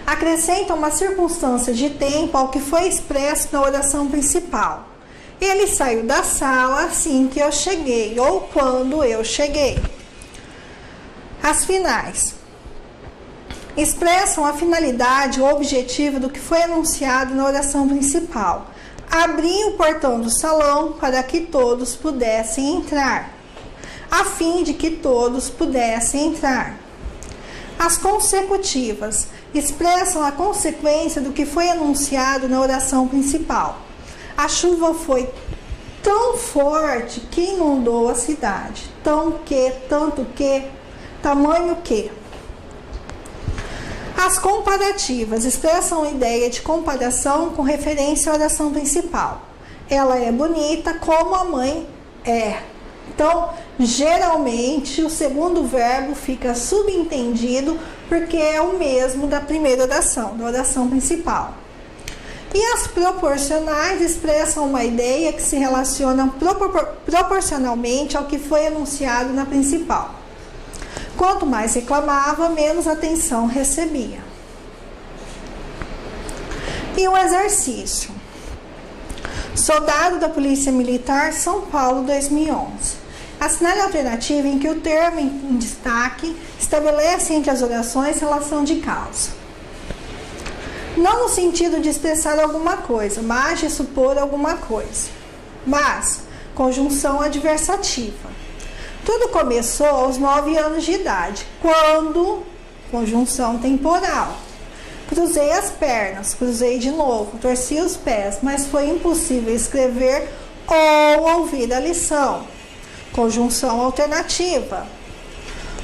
Acrescenta uma circunstância de tempo ao que foi expresso na oração principal. Ele saiu da sala assim que eu cheguei, ou quando eu cheguei. As finais expressam a finalidade ou objetivo do que foi anunciado na oração principal. Abri o portão do salão para que todos pudessem entrar, a fim de que todos pudessem entrar. As consecutivas expressam a consequência do que foi anunciado na oração principal. A chuva foi tão forte que inundou a cidade, tão que, tanto que, tamanho que. As comparativas expressam a ideia de comparação com referência à oração principal. Ela é bonita como a mãe é. Então, geralmente, o segundo verbo fica subentendido porque é o mesmo da primeira oração, da oração principal. E as proporcionais expressam uma ideia que se relaciona proporcionalmente ao que foi anunciado na principal. Quanto mais reclamava, menos atenção recebia. E um exercício. Soldado da Polícia Militar, São Paulo, 2011. Assinale a alternativa em que o termo em destaque estabelece entre as orações relação de causa. Não no sentido de expressar alguma coisa, mas de supor alguma coisa. Mas, conjunção adversativa. Tudo começou aos 9 anos de idade, quando, conjunção temporal. Cruzei as pernas, cruzei de novo, torci os pés, mas foi impossível escrever ou ouvir a lição. Conjunção alternativa.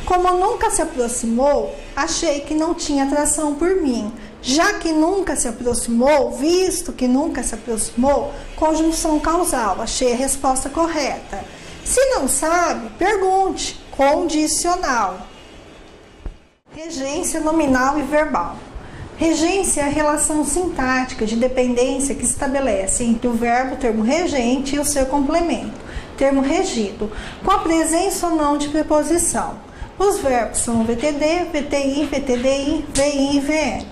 Como nunca se aproximou, achei que não tinha atração por mim. Já que nunca se aproximou, visto que nunca se aproximou, conjunção causal, achei a resposta correta. Se não sabe, pergunte. Condicional. Regência nominal e verbal. Regência é a relação sintática de dependência que se estabelece entre o verbo termo regente e o seu complemento, termo regido, com a presença ou não de preposição. Os verbos são VTD, VTI, VTDI, VI e VL.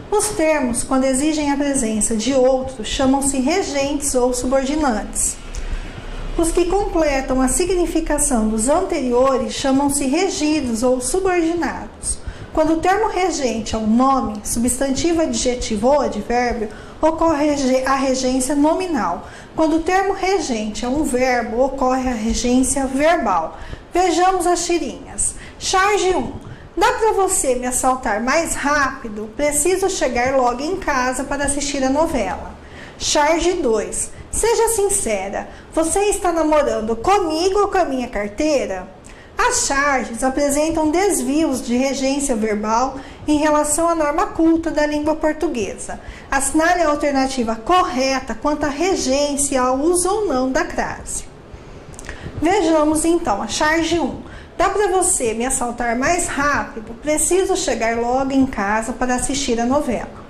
Os termos, quando exigem a presença de outros, chamam-se regentes ou subordinantes. Os que completam a significação dos anteriores chamam-se regidos ou subordinados. Quando o termo regente é um nome, substantivo, adjetivo ou advérbio, ocorre a regência nominal. Quando o termo regente é um verbo, ocorre a regência verbal. Vejamos as tirinhas. Charge 1. Dá para você me assaltar mais rápido? Preciso chegar logo em casa para assistir a novela. Charge 2. Seja sincera, você está namorando comigo ou com a minha carteira? As charges apresentam desvios de regência verbal em relação à norma culta da língua portuguesa. Assinale a alternativa correta quanto à regência ao uso ou não da crase. Vejamos então a charge 1. Dá para você me assaltar mais rápido? Preciso chegar logo em casa para assistir a novela.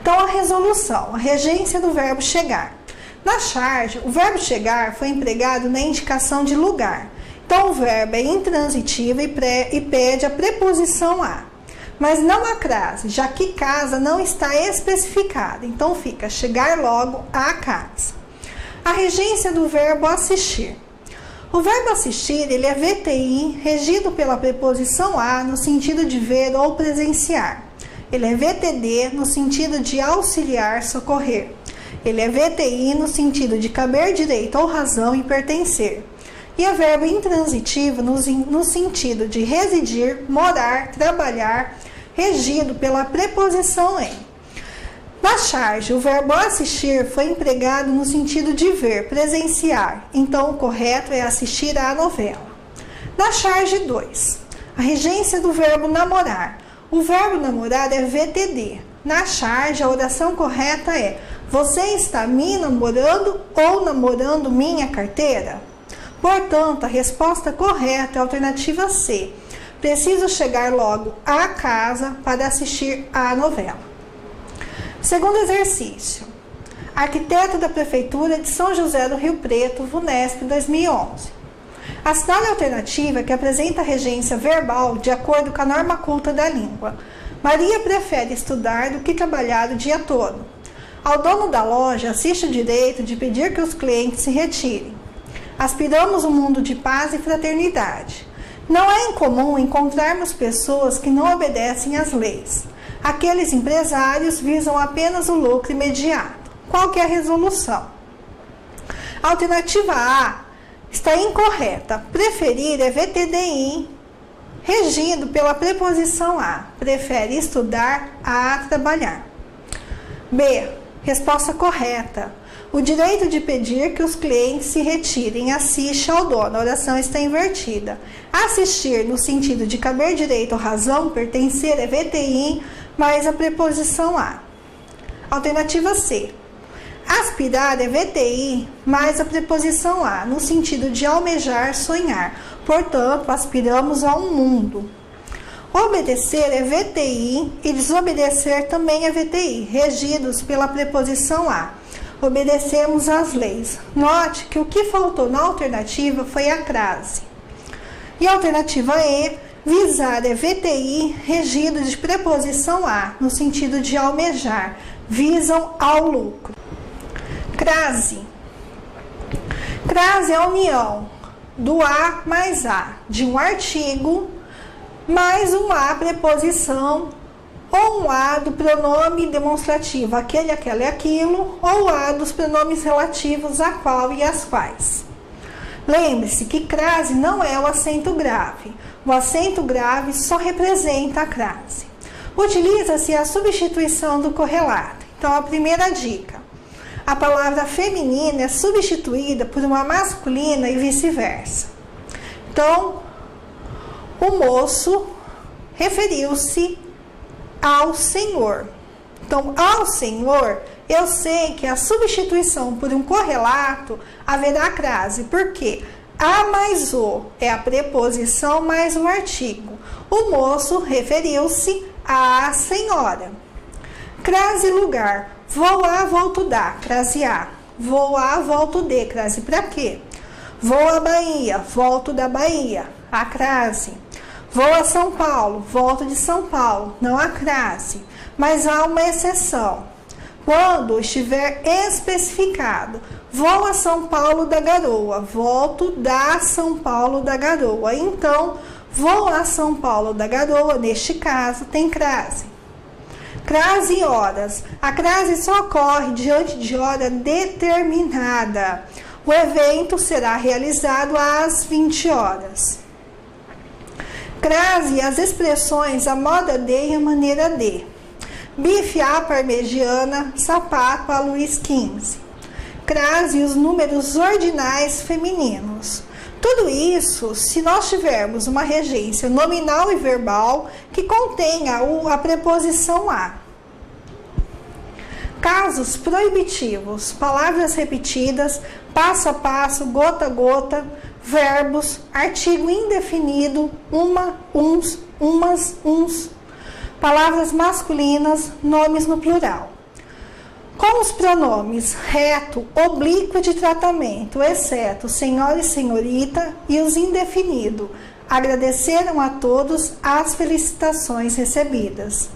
Então a resolução, a regência do verbo chegar. Na charge, o verbo chegar foi empregado na indicação de lugar. Então, o verbo é intransitivo e pede a preposição a. Mas não a crase, já que casa não está especificada. Então, fica chegar logo à casa. A regência do verbo assistir. O verbo assistir, ele é VTI, regido pela preposição a, no sentido de ver ou presenciar. Ele é VTD, no sentido de auxiliar, socorrer. Ele é VTI, no sentido de caber direito ou razão e pertencer. E é verbo intransitivo no sentido de residir, morar, trabalhar, regido pela preposição em. Na charge, o verbo assistir foi empregado no sentido de ver, presenciar. Então, o correto é assistir à novela. Na charge 2, a regência do verbo namorar. O verbo namorar é VTD. Na charge, a oração correta é: você está me namorando ou namorando minha carteira? Portanto, a resposta correta é a alternativa C. Preciso chegar logo à casa para assistir à novela. Segundo exercício. Arquiteto da Prefeitura de São José do Rio Preto, VUNESP 2011. Assinale a alternativa que apresenta a regência verbal de acordo com a norma culta da língua. Maria prefere estudar do que trabalhar o dia todo. Ao dono da loja assiste o direito de pedir que os clientes se retirem. Aspiramos um mundo de paz e fraternidade. Não é incomum encontrarmos pessoas que não obedecem às leis. Aqueles empresários visam apenas o lucro imediato. Qual que é a resolução? A alternativa A está incorreta. Preferir é VTDI, regido pela preposição a. Prefere estudar a trabalhar. B. Resposta correta. O direito de pedir que os clientes se retirem assiste ao dono. A oração está invertida. Assistir, no sentido de caber direito ou razão, pertencer é VTI, mais a preposição a. Alternativa C. Aspirar é VTI, mais a preposição a, no sentido de almejar, sonhar. Portanto, aspiramos a um mundo. Obedecer é VTI e desobedecer também é VTI, regidos pela preposição a. Obedecemos às leis. Note que o que faltou na alternativa foi a crase. E a alternativa E, visar é VTI, regido de preposição a, no sentido de almejar, visam ao lucro. Crase. Crase é a união do a mais a, de um artigo mais um a preposição ou um a do pronome demonstrativo, aquele, aquela e aquilo, ou a dos pronomes relativos a qual e as quais. Lembre-se que crase não é o acento grave. O acento grave só representa a crase. Utiliza-se a substituição do correlato. Então, a primeira dica. A palavra feminina é substituída por uma masculina e vice-versa. Então, o moço referiu-se ao senhor. Então, ao senhor, eu sei que a substituição por um correlato haverá crase. Por quê? A mais o é a preposição mais o artigo. O moço referiu-se à senhora. Crase lugar. Vou a, volto da. Crase a. Vou a, volto de. Crase para quê? Vou à Bahia. Volto da Bahia. A crase. Vou a São Paulo, volto de São Paulo, não há crase, mas há uma exceção. Quando estiver especificado, vou a São Paulo da Garoa, volto da São Paulo da Garoa. Então, vou a São Paulo da Garoa, neste caso, tem crase. Crase e horas. A crase só ocorre diante de hora determinada. O evento será realizado às 20 horas. Crase as expressões a moda de e a maneira de. Bife à parmegiana, sapato a Luís XV. Crase os números ordinais femininos. Tudo isso se nós tivermos uma regência nominal e verbal que contenha a preposição a. Casos proibitivos, palavras repetidas, passo a passo, gota a gota, verbos, artigo indefinido, uma, uns, umas, uns, palavras masculinas, nomes no plural. Com os pronomes reto, oblíquo de tratamento, exceto senhora e senhorita, e os indefinidos, agradeceram a todos as felicitações recebidas.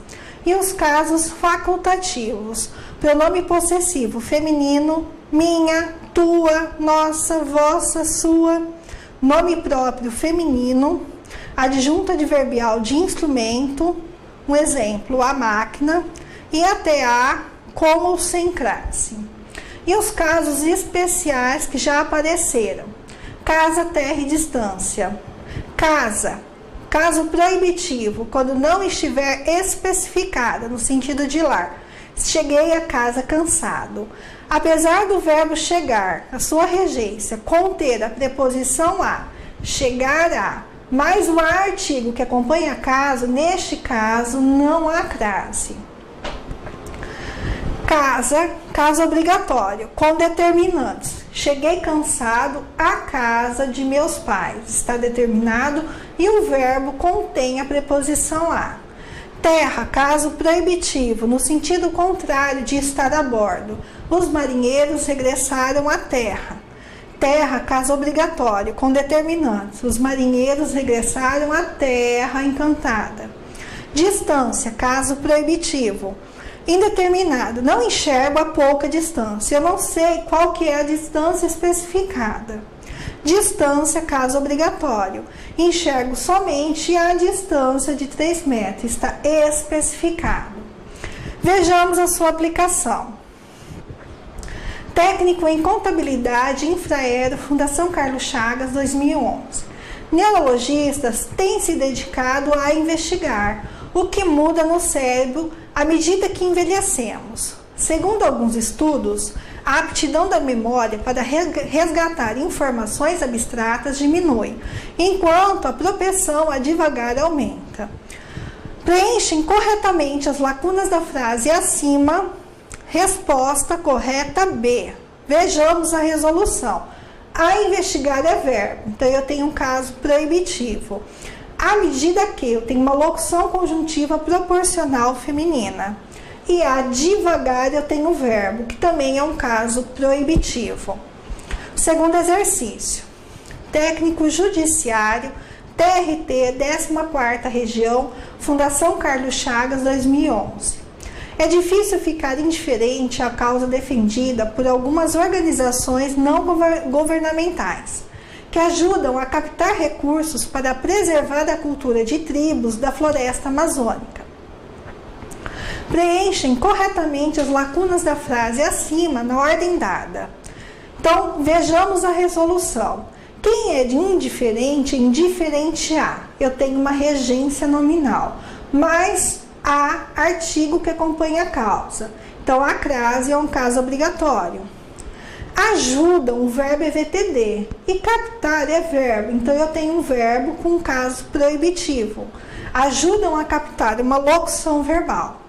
E os casos facultativos, pronome possessivo feminino, minha, tua, nossa, vossa, sua, nome próprio feminino, adjunta adverbial de instrumento, um exemplo, a máquina, e até a, com ou sem crase. E os casos especiais que já apareceram. Casa, terra e distância. Casa, caso proibitivo, quando não estiver especificada no sentido de lar. Cheguei a casa cansado. Apesar do verbo chegar, a sua regência, conter a preposição a, chegar a, mais o artigo que acompanha caso, neste caso não há crase. Casa, caso obrigatório, com determinantes. Cheguei cansado à casa de meus pais. Está determinado e o verbo contém a preposição a. Terra, caso proibitivo, no sentido contrário de estar a bordo. Os marinheiros regressaram à terra. Terra, caso obrigatório, com determinantes. Os marinheiros regressaram à terra encantada. Distância, caso proibitivo. Indeterminado, não enxergo a pouca distância, eu não sei qual que é a distância especificada. Distância, caso obrigatório, enxergo somente a distância de 3 metros, está especificado. Vejamos a sua aplicação. Técnico em Contabilidade Infraero, Fundação Carlos Chagas, 2011. Neurologistas têm se dedicado a investigar o que muda no cérebro à medida que envelhecemos. Segundo alguns estudos, a aptidão da memória para resgatar informações abstratas diminui, enquanto a propensão a divagar aumenta. Preenchem corretamente as lacunas da frase acima. Resposta correta B. Vejamos a resolução. A investigar é verbo, então eu tenho um caso proibitivo. À medida que eu tenho uma locução conjuntiva proporcional feminina. E a divagar eu tenho um verbo, que também é um caso proibitivo. Segundo exercício. Técnico Judiciário, TRT, 14ª Região, Fundação Carlos Chagas, 2011. É difícil ficar indiferente à causa defendida por algumas organizações não governamentais, que ajudam a captar recursos para preservar a cultura de tribos da floresta amazônica. Preenchem corretamente as lacunas da frase acima na ordem dada. Então, vejamos a resolução. Quem é de indiferente, indiferente a? Eu tenho uma regência nominal, mas há artigo que acompanha a causa. Então, a crase é um caso obrigatório. Ajudam, o verbo é VTD. E captar é verbo. Então, eu tenho um verbo com um caso proibitivo. Ajudam a captar uma locução verbal.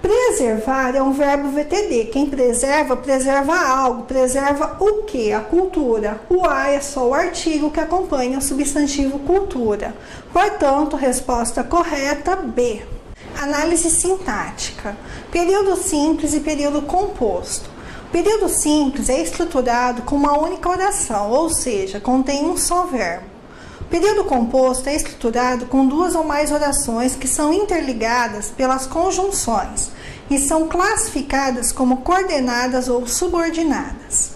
Preservar é um verbo VTD. Quem preserva, preserva algo. Preserva o quê? A cultura. O a é só o artigo que acompanha o substantivo cultura. Portanto, resposta correta B. Análise sintática. Período simples e período composto. O período simples é estruturado com uma única oração, ou seja, contém um só verbo. O período composto é estruturado com 2 ou mais orações que são interligadas pelas conjunções e são classificadas como coordenadas ou subordinadas.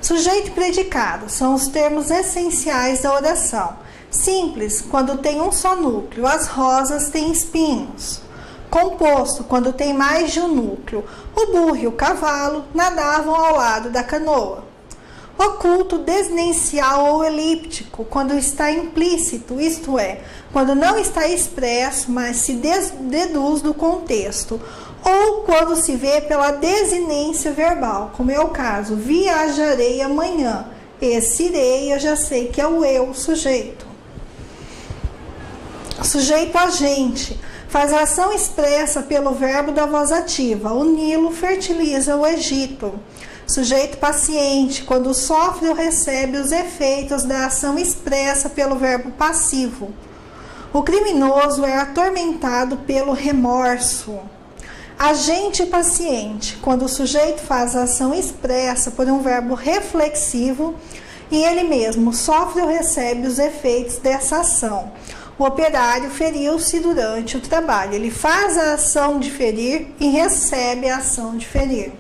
Sujeito e predicado são os termos essenciais da oração. Simples, quando tem um só núcleo, as rosas têm espinhos. Composto, quando tem mais de um núcleo, o burro e o cavalo nadavam ao lado da canoa. Oculto, desnencial ou elíptico, quando está implícito, isto é, quando não está expresso, mas se deduz do contexto, ou quando se vê pela desinência verbal, como é o caso, viajarei amanhã. Esse irei eu já sei que é o eu, sujeito. Sujeito agente. Faz a ação expressa pelo verbo da voz ativa. O Nilo fertiliza o Egito. Sujeito paciente, quando sofre ou recebe os efeitos da ação expressa pelo verbo passivo. O criminoso é atormentado pelo remorso. Agente paciente, quando o sujeito faz a ação expressa por um verbo reflexivo e ele mesmo sofre ou recebe os efeitos dessa ação. O operário feriu-se durante o trabalho. Ele faz a ação de ferir e recebe a ação de ferir.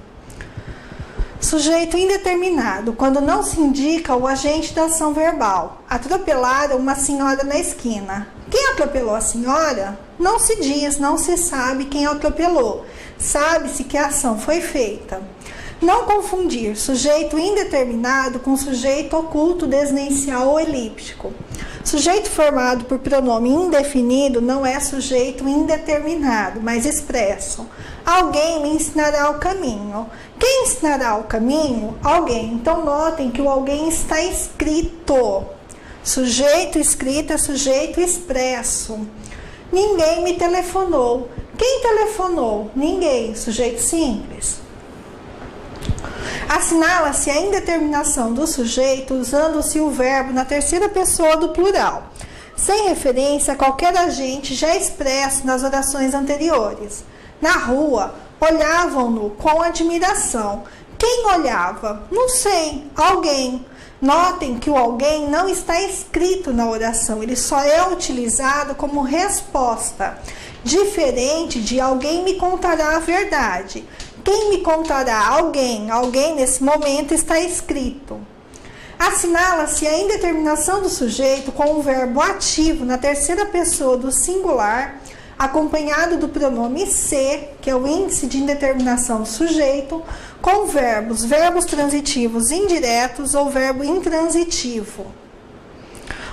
Sujeito indeterminado, quando não se indica o agente da ação verbal. Atropelaram uma senhora na esquina. Quem atropelou a senhora? Não se diz, não se sabe quem atropelou. Sabe-se que a ação foi feita. Não confundir sujeito indeterminado com sujeito oculto, desnencial ou elíptico. Sujeito formado por pronome indefinido não é sujeito indeterminado, mas expresso. Alguém me ensinará o caminho. Quem ensinará o caminho? Alguém. Então, notem que o alguém está escrito. Sujeito escrito é sujeito expresso. Ninguém me telefonou. Quem telefonou? Ninguém. Sujeito simples. Assinala-se a indeterminação do sujeito usando-se o verbo na terceira pessoa do plural, sem referência a qualquer agente já expresso nas orações anteriores. Na rua, olhavam-no com admiração. Quem olhava? Não sei, alguém. Notem que o alguém não está escrito na oração, ele só é utilizado como resposta, diferente de alguém me contará a verdade. Quem me contará? Alguém. Alguém nesse momento está escrito. Assinala-se a indeterminação do sujeito com o verbo ativo na terceira pessoa do singular, acompanhado do pronome se, que é o índice de indeterminação do sujeito, com verbos transitivos indiretos ou verbo intransitivo.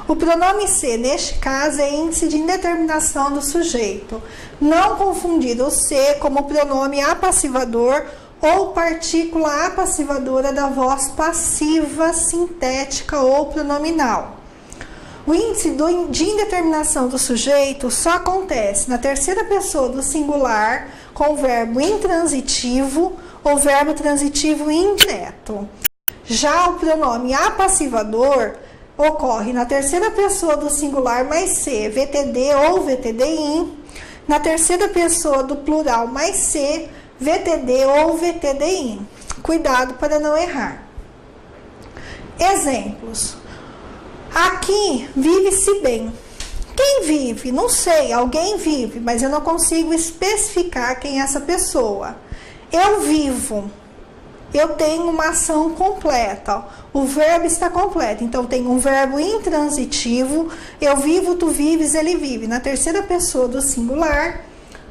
O pronome se, neste caso, é índice de indeterminação do sujeito. Não confundir o se como pronome apassivador ou partícula apassivadora da voz passiva, sintética ou pronominal. O índice de indeterminação do sujeito só acontece na terceira pessoa do singular com o verbo intransitivo ou verbo transitivo indireto. Já o pronome apassivador ocorre na terceira pessoa do singular mais se, VTD ou VTDI, na terceira pessoa do plural mais se, VTD ou VTDI. Cuidado para não errar. Exemplos. Aqui vive-se bem. Quem vive? Não sei, alguém vive, mas eu não consigo especificar quem é essa pessoa. Eu vivo. Eu tenho uma ação completa. O verbo está completo. Então, tem um verbo intransitivo. Eu vivo, tu vives, ele vive. Na terceira pessoa do singular,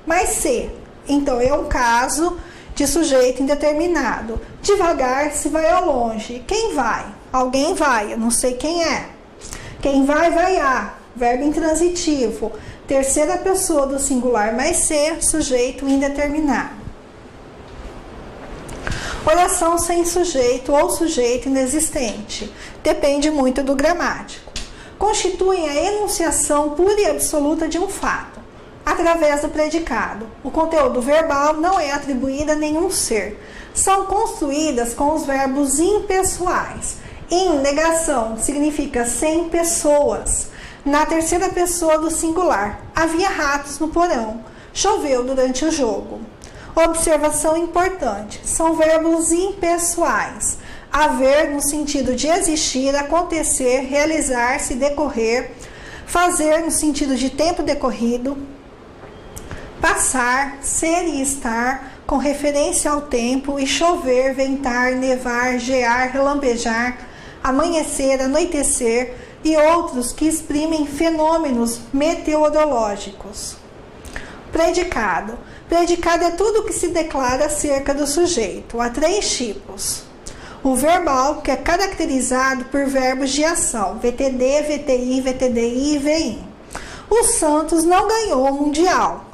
mais se. Então, é um caso de sujeito indeterminado. Devagar se vai ao longe. Quem vai? Alguém vai. Eu não sei quem é. Quem vai, vai a. Verbo intransitivo. Terceira pessoa do singular mais se, sujeito indeterminado. Oração sem sujeito ou sujeito inexistente. Depende muito do gramático. Constituem a enunciação pura e absoluta de um fato, através do predicado. O conteúdo verbal não é atribuído a nenhum ser. São construídas com os verbos impessoais. In, negação, significa sem pessoas. Na terceira pessoa do singular, havia ratos no porão. Choveu durante o jogo. Observação importante, são verbos impessoais. Haver no sentido de existir, acontecer, realizar-se, decorrer. Fazer no sentido de tempo decorrido. Passar, ser e estar, com referência ao tempo. E chover, ventar, nevar, gear, relampejar, amanhecer, anoitecer e outros que exprimem fenômenos meteorológicos. Predicado. Predicado é tudo o que se declara acerca do sujeito. Há três tipos. O verbal, que é caracterizado por verbos de ação, VTD, VTI, VTDI e VI. O Santos não ganhou o Mundial.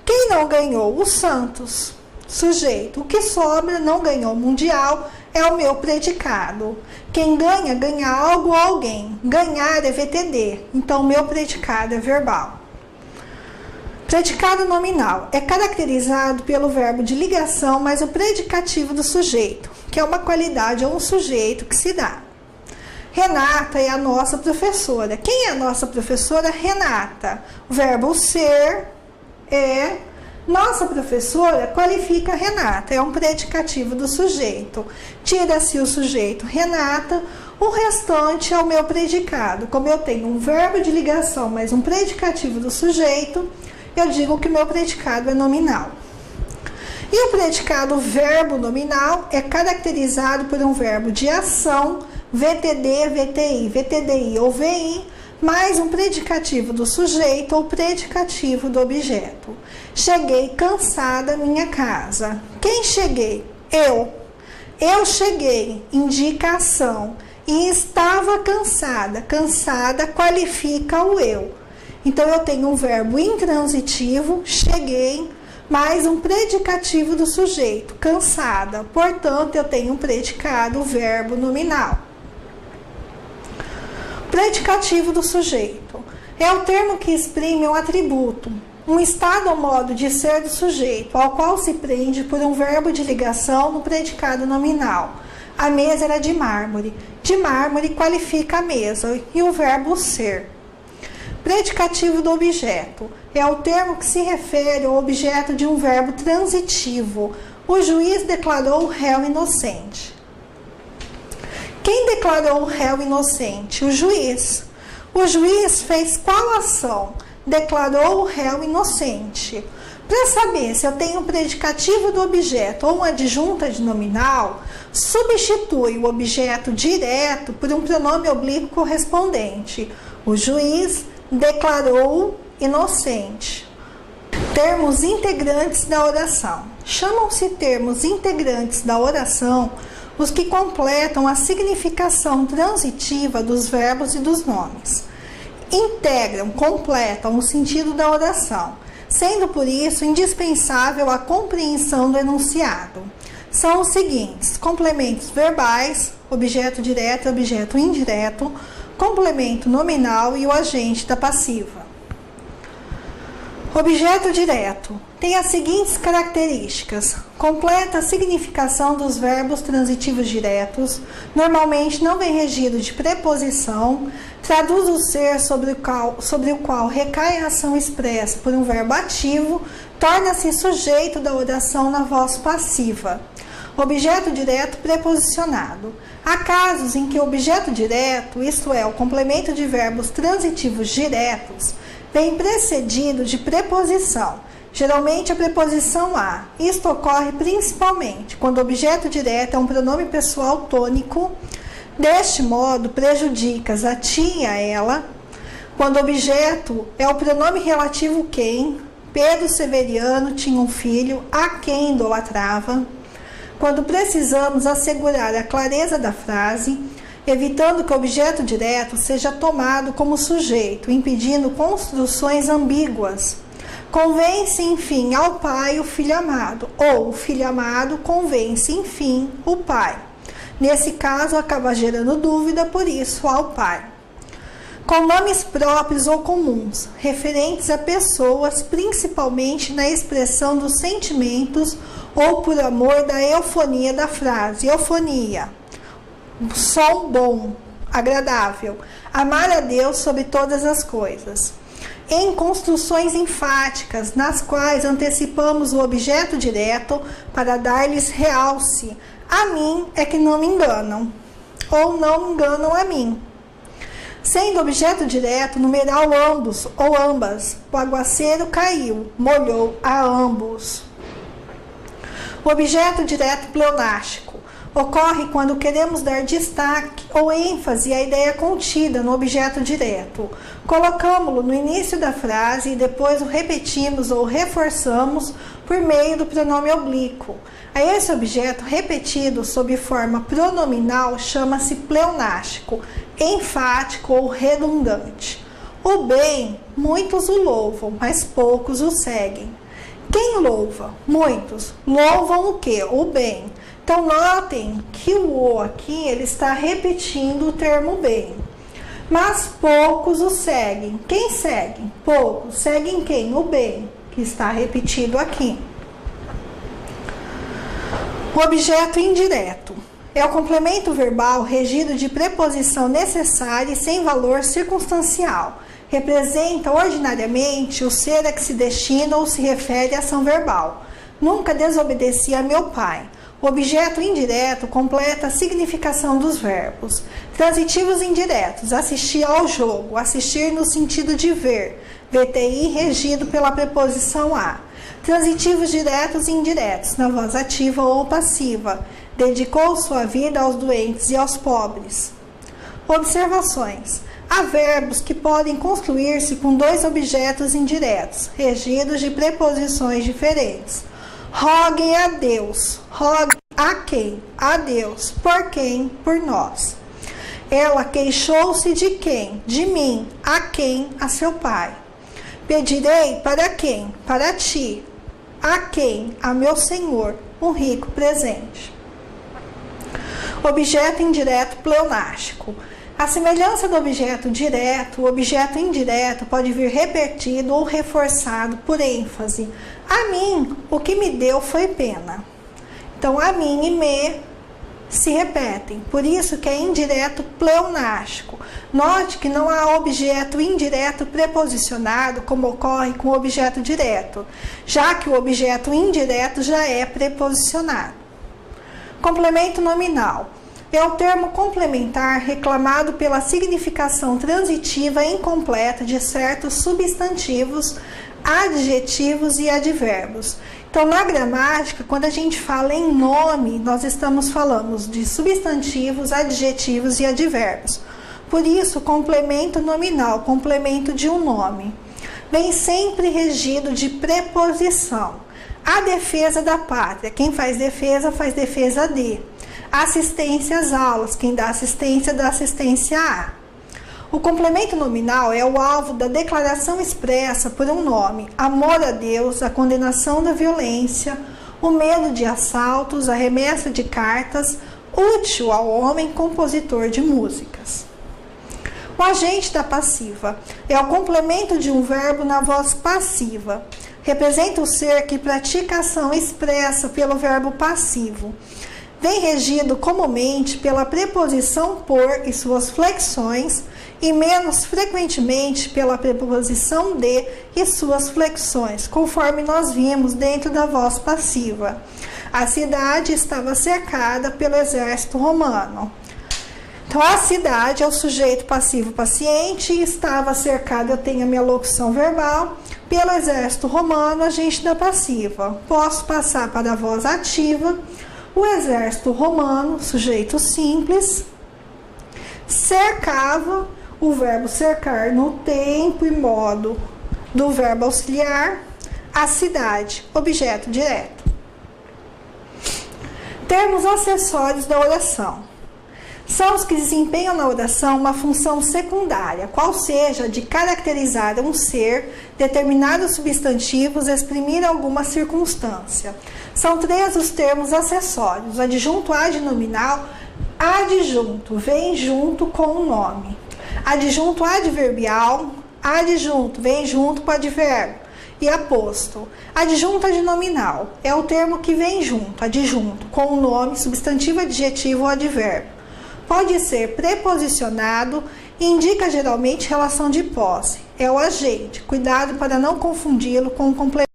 Quem não ganhou? O Santos. Sujeito. O que sobra não ganhou o Mundial é o meu predicado. Quem ganha, ganha algo ou alguém. Ganhar é VTD. Então, o meu predicado é verbal. Predicado nominal é caracterizado pelo verbo de ligação mais o predicativo do sujeito, que é uma qualidade ou um sujeito que se dá. Renata é a nossa professora. Quem é a nossa professora? Renata. O verbo ser é nossa professora qualifica Renata, é um predicativo do sujeito. Tira-se o sujeito Renata, o restante é o meu predicado. Como eu tenho um verbo de ligação mais um predicativo do sujeito, eu digo que o meu predicado é nominal. E o predicado verbo nominal é caracterizado por um verbo de ação, VTD, VTI, VTDI ou VI, mais um predicativo do sujeito ou predicativo do objeto. Cheguei cansada à minha casa. Quem cheguei? Eu. Eu cheguei, indica ação. E estava cansada. Cansada qualifica o eu. Então, eu tenho um verbo intransitivo, cheguei, mais um predicativo do sujeito, cansada. Portanto, eu tenho um predicado, verbo nominal. Predicativo do sujeito é o termo que exprime um atributo, um estado ou modo de ser do sujeito, ao qual se prende por um verbo de ligação no predicado nominal. A mesa era de mármore. De mármore qualifica a mesa e o verbo ser. Predicativo do objeto é o termo que se refere ao objeto de um verbo transitivo. O juiz declarou o réu inocente. Quem declarou o réu inocente? O juiz. O juiz fez qual ação? Declarou o réu inocente. Para saber se eu tenho um predicativo do objeto ou uma adjunta de nominal, substitui o objeto direto por um pronome oblíquo correspondente. O juiz declarou inocente. Termos integrantes da oração. Chamam-se termos integrantes da oração os que completam a significação transitiva dos verbos e dos nomes. Integram, completam o sentido da oração, sendo por isso indispensável a compreensão do enunciado. São os seguintes: complementos verbais, objeto direto e objeto indireto, complemento nominal e o agente da passiva. Objeto direto tem as seguintes características: completa a significação dos verbos transitivos diretos, normalmente não vem regido de preposição, traduz o ser sobre o qual recai a ação expressa por um verbo ativo, torna-se sujeito da oração na voz passiva. Objeto direto preposicionado. Há casos em que o objeto direto, isto é, o complemento de verbos transitivos diretos, vem precedido de preposição, geralmente a preposição a. Isto ocorre principalmente quando o objeto direto é um pronome pessoal tônico. Deste modo, prejudicas a ti e a ela. Quando o objeto é o pronome relativo quem, Pedro Severiano tinha um filho, a quem idolatrava. Quando precisamos assegurar a clareza da frase, evitando que o objeto direto seja tomado como sujeito, impedindo construções ambíguas. Convence, enfim, ao pai o filho amado, ou o filho amado convence, enfim, o pai. Nesse caso, acaba gerando dúvida, por isso, ao pai. Com nomes próprios ou comuns, referentes a pessoas, principalmente na expressão dos sentimentos ou por amor da eufonia da frase. Eufonia, som bom, agradável, amar a Deus sobre todas as coisas. Em construções enfáticas, nas quais antecipamos o objeto direto para dar-lhes realce. A mim é que não me enganam, ou não me enganam a mim. Sendo objeto direto, numeral ambos ou ambas. O aguaceiro caiu, molhou a ambos. O objeto direto pleonástico ocorre quando queremos dar destaque ou ênfase à ideia contida no objeto direto. Colocamos-lo no início da frase e depois o repetimos ou reforçamos por meio do pronome oblíquo. A esse objeto repetido sob forma pronominal chama-se pleonástico, enfático ou redundante. O bem, muitos o louvam, mas poucos o seguem. Quem louva? Muitos. Louvam o quê? O bem. Então, notem que o aqui ele está repetindo o termo bem. Mas poucos o seguem. Quem segue? Poucos. Seguem quem? O bem, que está repetido aqui. O objeto indireto é o complemento verbal regido de preposição necessária e sem valor circunstancial. Representa ordinariamente o ser a que se destina ou se refere à ação verbal. Nunca desobedeci a meu pai. O objeto indireto completa a significação dos verbos. Transitivos indiretos: assistir ao jogo, assistir no sentido de ver, VTI regido pela preposição a. Transitivos diretos e indiretos, na voz ativa ou passiva: dedicou sua vida aos doentes e aos pobres. Observações: há verbos que podem construir-se com dois objetos indiretos, regidos de preposições diferentes. Roguem a Deus. Rogue a quem? A Deus. Por quem? Por nós. Ela queixou-se de quem? De mim. A quem? A seu pai. Pedirei para quem? Para ti. A quem? A meu Senhor. Um rico presente. Objeto indireto pleonástico. A semelhança do objeto direto, o objeto indireto pode vir repetido ou reforçado por ênfase. A mim, o que me deu foi pena. Então, a mim e me se repetem, por isso que é indireto pleonástico. Note que não há objeto indireto preposicionado, como ocorre com o objeto direto, já que o objeto indireto já é preposicionado. Complemento nominal. É o termo complementar reclamado pela significação transitiva incompleta de certos substantivos, adjetivos e advérbios. Então, na gramática, quando a gente fala em nome, nós estamos falando de substantivos, adjetivos e advérbios. Por isso, complemento nominal, complemento de um nome, vem sempre regido de preposição. A defesa da pátria, quem faz defesa de. Assistência às aulas, quem dá assistência a. O complemento nominal é o alvo da declaração expressa por um nome: amor a Deus, a condenação da violência, o medo de assaltos, a remessa de cartas, útil ao homem compositor de músicas. O agente da passiva é o complemento de um verbo na voz passiva. Representa o ser que pratica a ação expressa pelo verbo passivo. Vem regido comumente pela preposição por e suas flexões, e menos frequentemente pela preposição de e suas flexões, conforme nós vimos dentro da voz passiva. A cidade estava cercada pelo exército romano. Então, a cidade é o sujeito passivo paciente e estava cercada, eu tenho a minha locução verbal, pelo exército romano, agente da passiva. Posso passar para a voz ativa. O exército romano, sujeito simples, cercava, o verbo cercar no tempo e modo do verbo auxiliar, a cidade, objeto direto. Termos acessórios da oração. São os que desempenham na oração uma função secundária, qual seja de caracterizar um ser, determinados substantivos, exprimir alguma circunstância. São 3 os termos acessórios: adjunto adnominal, adjunto, vem junto com o nome. Adjunto adverbial, adjunto, vem junto com o advérbio. E aposto. Adjunto adnominal é o termo que vem junto, adjunto, com o nome, substantivo, adjetivo ou advérbio. Pode ser preposicionado e indica geralmente relação de posse. É o agente. Cuidado para não confundi-lo com o complemento.